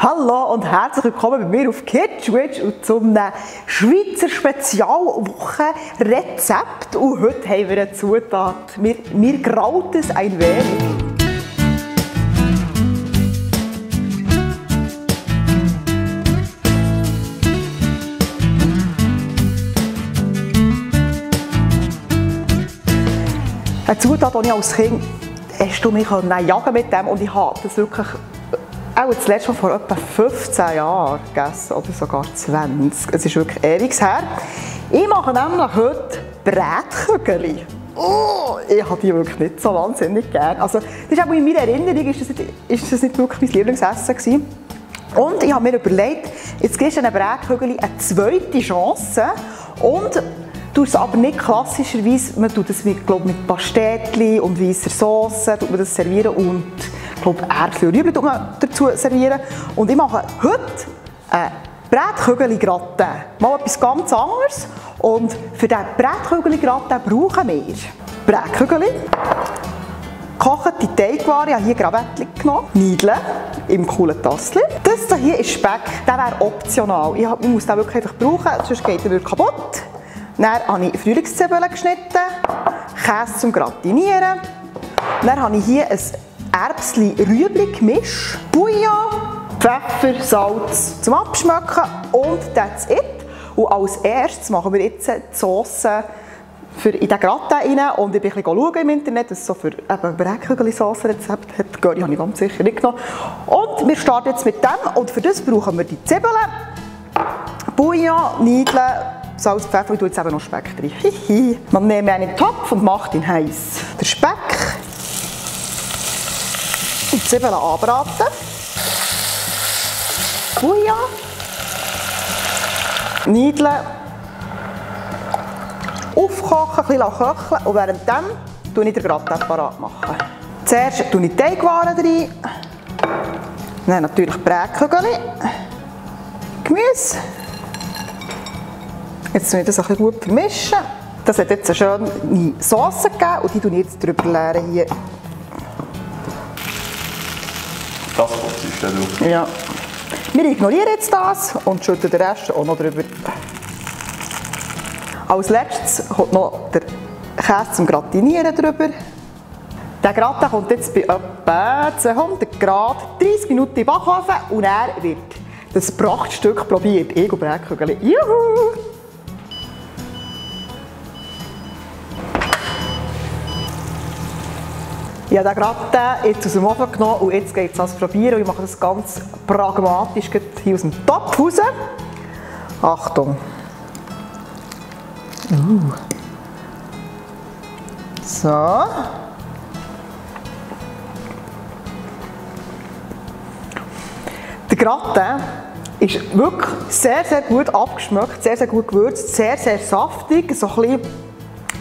Hallo und herzlich willkommen bei mir auf Kitschwitsch und zum Schweizer Spezialwochen-Rezept. Und heute haben wir eine Zutat. Mir graut es ein wenig. Eine Zutat, die ich als Kind hast du mich jagen mit dem und ich habe das wirklich auch das letzte Mal vor etwa 15 Jahren gegessen oder sogar 20. Es ist wirklich ewig her. Ich mache nämlich heute Brätkügel. Oh, ich habe die wirklich nicht so wahnsinnig gern. Also, das ist auch in meiner Erinnerung ist das nicht wirklich mein Lieblingsessen gewesen. Und ich habe mir überlegt, jetzt gibst du einem Brätkügel eine zweite Chance und tut es aber nicht klassischerweise, man tut es mit Pastetli und weißer Sauce, tut man das servieren und Erbsen und Rüebli tut man dazu servieren. Und ich mache heute einen Brätkügel-Gratin. Mal etwas ganz anderes. Und für diesen Brätkügel-Gratin brauchen wir Brätkügel, gekochte Teigware, ich habe hier Gravettli genommen, Nudeln im coolen Tassel. Das hier ist Speck, der wäre optional. Ich muss den wirklich einfach brauchen, sonst geht er kaputt. Dann habe ich Frühlingszwiebeln geschnitten, Käse zum Gratinieren. Dann habe ich hier ein Erbsli-Rüebli-Gemisch, Bouillon, Pfeffer, Salz zum Abschmecken und that's it. Und als erstes machen wir jetzt die Sauce in den Gratin rein. Und ich bin ein bisschen schauen im Internet, dass es so für Brätkügel-Sauce-Rezept hat. Curry habe ich ganz sicher nicht genommen. Und wir starten jetzt mit dem. Und für das brauchen wir die Zwiebeln, Bouillon, Nudeln, Salz, Pfeffer und jetzt eben noch Speck rein. Man nimmt einen Topf und macht ihn heiß. Der Speck. Die Zwiebeln anbraten. Bouillon. Nudeln. Aufkochen, ein bisschen köcheln und währenddem mache ich den Gratin parat. Zuerst tue ich die Teigwaren rein. Dann natürlich Brätkügel. Gemüse. Jetzt tue ich das ein bisschen gut vermischen. Das hat jetzt eine schöne Sauce gegeben und die tue ich jetzt drüber leeren hier. Das ist ja drauf. Ja. Wir ignorieren jetzt das und schütten den Rest auch noch drüber. Als letztes kommt noch der Käse zum Gratinieren drüber. Der Gratin kommt jetzt bei etwa 200 Grad 30 Minuten in den Backofen und dann wird das Prachtstück probiert. Ich und Brätkügel. Juhu! Ich habe den Gratin jetzt aus dem Ofen genommen und jetzt geht es ans Probieren. Ich mache das ganz pragmatisch hier aus dem Topf raus. Achtung! So. Der Gratin ist wirklich sehr, sehr gut abgeschmeckt, sehr, sehr gut gewürzt, sehr, sehr saftig. So ein bisschen,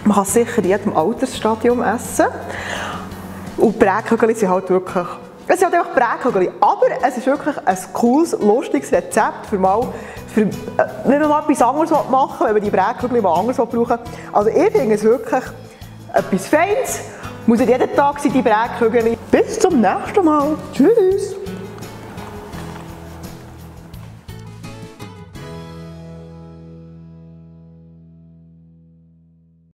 man kann es sicher in jedem Altersstadium essen. Und die Brätkügel sind halt wirklich, es sind halt einfach Brätkügel, aber es ist wirklich ein cooles, lustiges Rezept wenn man mal etwas anderes machen will, wenn man die Brätkügel mal anders brauchen. Also ich finde es wirklich etwas Feines, muss nicht jeden Tag sein, die Brätkügel. Bis zum nächsten Mal. Tschüss!